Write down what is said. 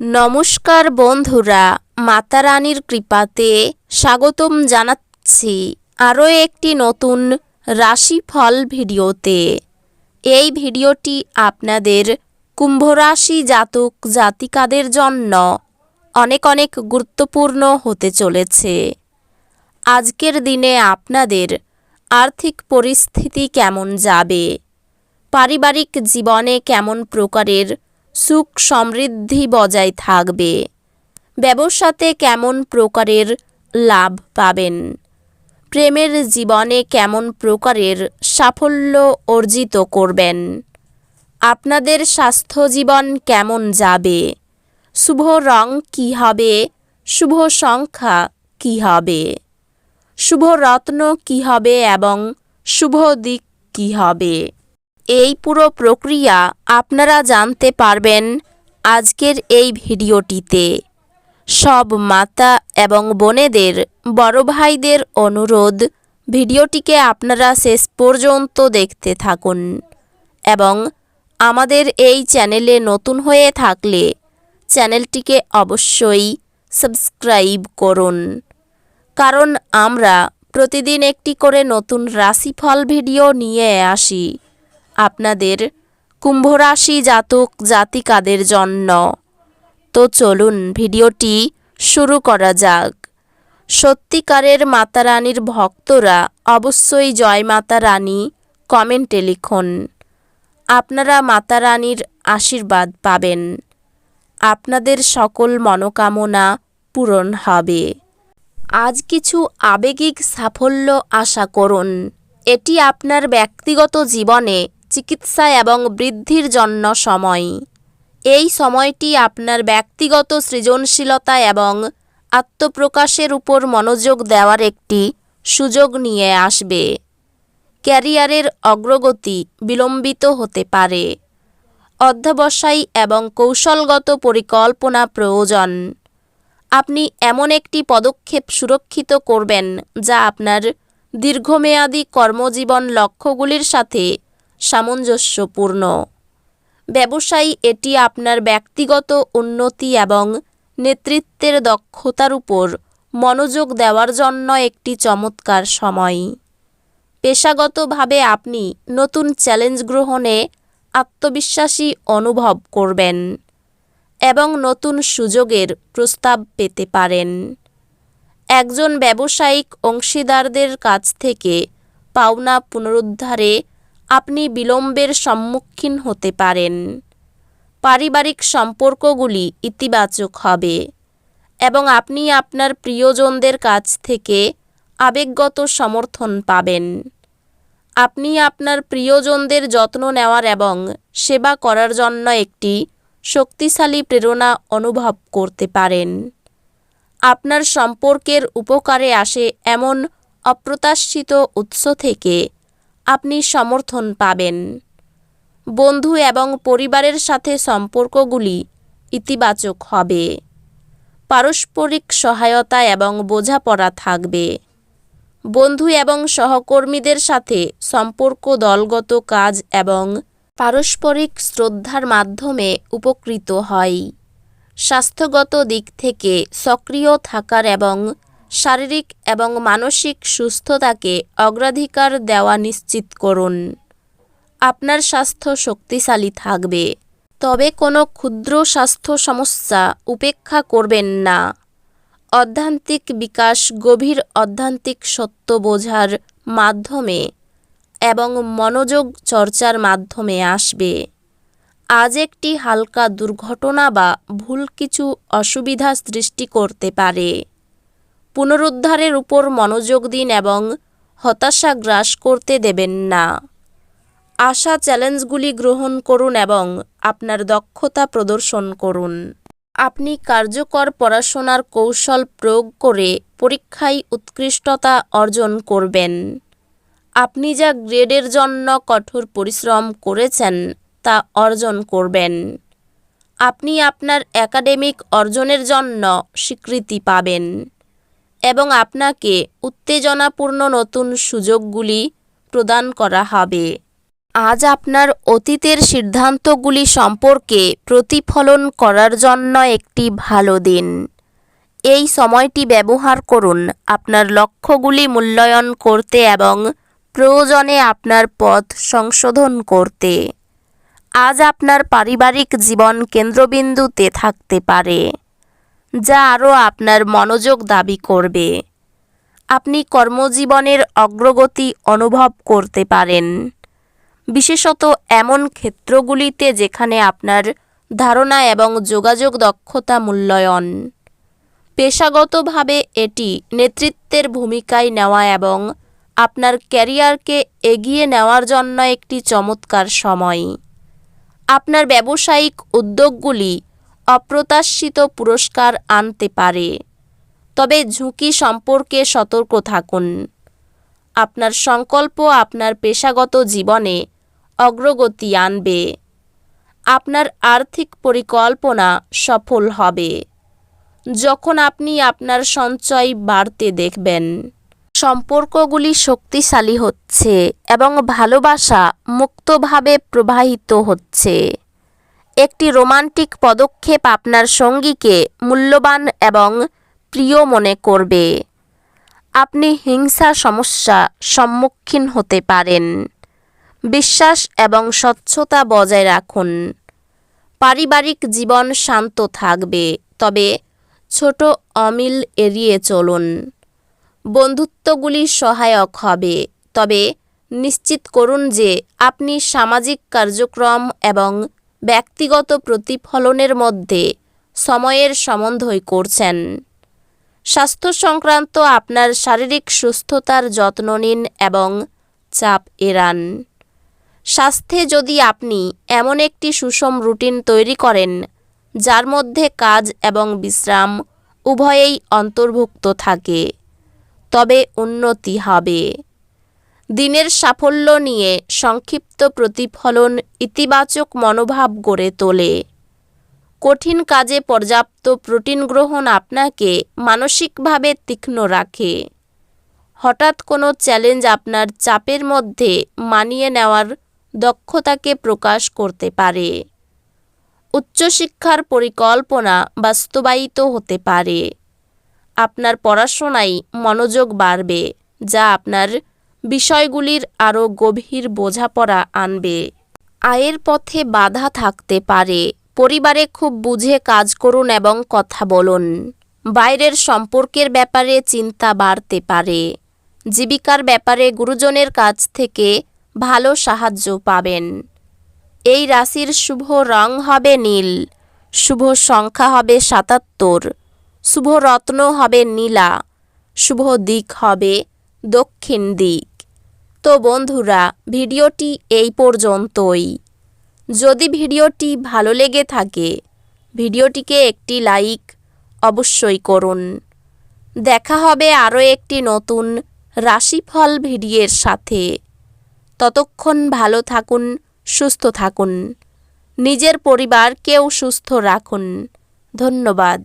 নমস্কার বন্ধুরা, মাতা রানীর কৃপাতে স্বাগতম জানাচ্ছি আরও একটি নতুন রাশিফল ভিডিওতে। এই ভিডিওটি আপনাদের কুম্ভ রাশি জাতক জাতিকাদের জন্য অনেক অনেক গুরুত্বপূর্ণ হতে চলেছে। আজকের দিনে আপনাদের আর্থিক পরিস্থিতি কেমন যাবে, পারিবারিক জীবনে কেমন প্রকারের সুখ সমৃদ্ধি বজায় থাকবে, ব্যবসাতে কেমন প্রকারের লাভ পাবেন, প্রেমের জীবনে কেমন প্রকারের সাফল্য অর্জিত করবেন, আপনাদের স্বাস্থ্য জীবন কেমন যাবে, শুভ রং কী হবে, শুভ সংখ্যা কী হবে, শুভ রত্ন কী হবে এবং শুভ দিক কী হবে, এই পুরো প্রক্রিয়া আপনারা জানতে পারবেন আজকের এই ভিডিওটিতে। সব মাতা এবং বোনেদের, বড় ভাইদের অনুরোধ, ভিডিওটিকে আপনারা শেষ পর্যন্ত দেখতে থাকুন এবং আমাদের এই চ্যানেলে নতুন হয়ে থাকলে চ্যানেলটিকে অবশ্যই সাবস্ক্রাইব করুন, কারণ আমরা প্রতিদিন একটি করে নতুন রাশিফল ভিডিও নিয়ে আসি আপনাদের কুম্ভ রাশি জাতক জাতিকাদের জন্য। তো চলুন ভিডিওটি শুরু করা যাক। সত্যিকারের মাতা রানীর ভক্তরা অবশ্যই জয় মাতা রানী কমেন্টে লিখুন। আপনারা মাতা রানীর আশীর্বাদ পাবেন, আপনাদের সকল মনোকামনা পূরণ হবে। আজ কিছু আবেগিক সাফল্য আশা করুন। এটি আপনার ব্যক্তিগত জীবনে চিকিৎসা এবং বৃদ্ধির জন্য সময়। এই সময়টি আপনার ব্যক্তিগত সৃজনশীলতা এবং আত্মপ্রকাশের উপর মনোযোগ দেওয়ার একটি সুযোগ নিয়ে আসবে। ক্যারিয়ারের অগ্রগতি বিলম্বিত হতে পারে। অধ্যবসায় এবং কৌশলগত পরিকল্পনা প্রয়োজন। আপনি এমন একটি পদক্ষেপ সুরক্ষিত করবেন যা আপনার দীর্ঘমেয়াদী কর্মজীবন লক্ষ্যগুলির সাথে সামঞ্জস্যপূর্ণ। ব্যবসায়ী, এটি আপনার ব্যক্তিগত উন্নতি এবং নেতৃত্বের দক্ষতার উপর মনোযোগ দেওয়ার জন্য একটি চমৎকার সময়। পেশাগতভাবে আপনি নতুন চ্যালেঞ্জ গ্রহণে আত্মবিশ্বাসী অনুভব করবেন এবং নতুন সুযোগের প্রস্তাব পেতে পারেন। একজন ব্যবসায়িক অংশীদারদের কাছ থেকে পাওনা পুনরুদ্ধারে আপনি বিলম্বের সম্মুখীন হতে পারেন। পারিবারিক সম্পর্কগুলি ইতিবাচক হবে এবং আপনি আপনার প্রিয়জনদের কাছ থেকে আবেগগত সমর্থন পাবেন। আপনি আপনার প্রিয়জনদের যত্ন নেওয়ার এবং সেবা করার জন্য একটি শক্তিশালী প্রেরণা অনুভব করতে পারেন। আপনার সম্পর্কের উপকারে আসে এমন অপ্রত্যাশিত উৎস থেকে আপনি সমর্থন পাবেন। বন্ধু এবং পরিবারের সাথে সম্পর্কগুলি ইতিবাচক হবে। পারস্পরিক সহায়তা এবং বোঝাপড়া থাকবে। বন্ধু এবং সহকর্মীদের সাথে সম্পর্ক দলগত কাজ এবং পারস্পরিক শ্রদ্ধার মাধ্যমে উপকৃত হয়। স্বাস্থ্যগত দিক থেকে সক্রিয় থাকার এবং শারীরিক এবং মানসিক সুস্থতাকে অগ্রাধিকার দেওয়া নিশ্চিত করুন। আপনার স্বাস্থ্য শক্তিশালী থাকবে, তবে কোনো ক্ষুদ্র স্বাস্থ্য সমস্যা উপেক্ষা করবেন না। অধ্যাত্মিক বিকাশ গভীর আধ্যাত্মিক সত্য বোঝার মাধ্যমে এবং মনোযোগ চর্চার মাধ্যমে আসবে। আজ একটি হালকা দুর্ঘটনা বা ভুল কিছু অসুবিধা সৃষ্টি করতে পারে। পুনরুদ্ধারের উপর মনোযোগ দিন এবং হতাশা গ্রাস করতে দেবেন না। আশা চ্যালেঞ্জগুলি গ্রহণ করুন এবং আপনার দক্ষতা প্রদর্শন করুন। আপনি কার্যকর পড়াশোনার কৌশল প্রয়োগ করে পরীক্ষায় উৎকৃষ্টতা অর্জন করবেন। আপনি যা গ্রেডের জন্য কঠোর পরিশ্রম করেছেন তা অর্জন করবেন। আপনি আপনার একাডেমিক অর্জনের জন্য স্বীকৃতি পাবেন এবং আপনাকে উত্তেজনাপূর্ণ নতুন সুযোগগুলি প্রদান করা হবে। আজ আপনার অতীতের সিদ্ধান্তগুলি সম্পর্কে প্রতিফলন করার জন্য একটি ভালো দিন। এই সময়টি ব্যবহার করুন আপনার লক্ষ্যগুলি মূল্যায়ন করতে এবং প্রয়োজনে আপনার পথ সংশোধন করতে। আজ আপনার পারিবারিক জীবন কেন্দ্রবিন্দুতে থাকতে পারে, যা আরও আপনার মনোযোগ দাবি করবে। আপনি কর্মজীবনের অগ্রগতি অনুভব করতে পারেন, বিশেষত এমন ক্ষেত্রগুলিতে যেখানে আপনার ধারণা এবং যোগাযোগ দক্ষতা মূল্যায়ন। পেশাগতভাবে এটি নেতৃত্বের ভূমিকায় নেওয়া এবং আপনার ক্যারিয়ারকে এগিয়ে নেওয়ার জন্য একটি চমৎকার সময়। আপনার ব্যবসায়িক উদ্যোগগুলি অপ্রত্যাশিত পুরস্কার আনতে পারে, তবে ঝুঁকি সম্পর্কে সতর্ক থাকুন। আপনার সংকল্প আপনার পেশাগত জীবনে অগ্রগতি আনবে। আপনার আর্থিক পরিকল্পনা সফল হবে যখন আপনি আপনার সঞ্চয় বাড়তে দেখবেন। সম্পর্কগুলি শক্তিশালী হচ্ছে এবং ভালোবাসা মুক্তভাবে প্রবাহিত হচ্ছে। একটি রোমান্টিক পদক্ষেপ আপনার সঙ্গীকে মূল্যবান এবং প্রিয় মনে করবে। আপনি হিংসা সমস্যা সম্মুখীন হতে পারেন। বিশ্বাস এবং স্বচ্ছতা বজায় রাখুন। পারিবারিক জীবন শান্ত থাকবে, তবে ছোট অমিল এড়িয়ে চলুন। বন্ধুত্বগুলি সহায়ক হবে, তবে নিশ্চিত করুন যে আপনি সামাজিক কার্যক্রম এবং ব্যক্তিগত প্রতিফলনের মধ্যে সময়ের সমন্বয় করছেন। স্বাস্থ্য সংক্রান্ত আপনার শারীরিক সুস্থতার যত্ন নিন এবং চাপ এড়ান। স্বাস্থ্যে যদি আপনি এমন একটি সুষম রুটিন তৈরি করেন যার মধ্যে কাজ এবং বিশ্রাম উভয়েই অন্তর্ভুক্ত থাকে, তবে উন্নতি হবে। দিনের সাফল্য নিয়ে সংক্ষিপ্ত প্রতিফলন ইতিবাচক মনোভাব গড়ে তোলে। কঠিন কাজে পর্যাপ্ত প্রোটিন গ্রহণ আপনাকে মানসিকভাবে তীক্ষ্ণ রাখে। হঠাৎ কোনো চ্যালেঞ্জ আপনার চাপের মধ্যে মানিয়ে নেওয়ার দক্ষতাকে প্রকাশ করতে পারে। উচ্চশিক্ষার পরিকল্পনা বাস্তবায়িত হতে পারে। আপনার পড়াশোনায় মনোযোগ বাড়বে, যা আপনার বিষয়গুলির আরও গভীর বোঝাপড়া আনবে। আয়ের পথে বাধা থাকতে পারে। পরিবারে খুব বুঝে কাজ করুন এবং কথা বলুন। বাইরের সম্পর্কের ব্যাপারে চিন্তা বাড়তে পারে। জীবিকার ব্যাপারে গুরুজনের কাছ থেকে ভালো সাহায্য পাবেন। এই রাশির শুভ রং হবে নীল, শুভ সংখ্যা হবে ৭৭, শুভ রত্ন হবে নীলা, শুভ দিক হবে দক্ষিণ দিক। তো বন্ধুরা, ভিডিওটি এই পর্যন্তই। যদি ভিডিওটি ভালো লেগে থাকে, ভিডিওটিকে একটি লাইক অবশ্যই করুন। দেখা হবে আরও একটি নতুন রাশিফল ভিডিওর সাথে। ততক্ষণ ভালো থাকুন, সুস্থ থাকুন, নিজের পরিবারকেও সুস্থ রাখুন। ধন্যবাদ।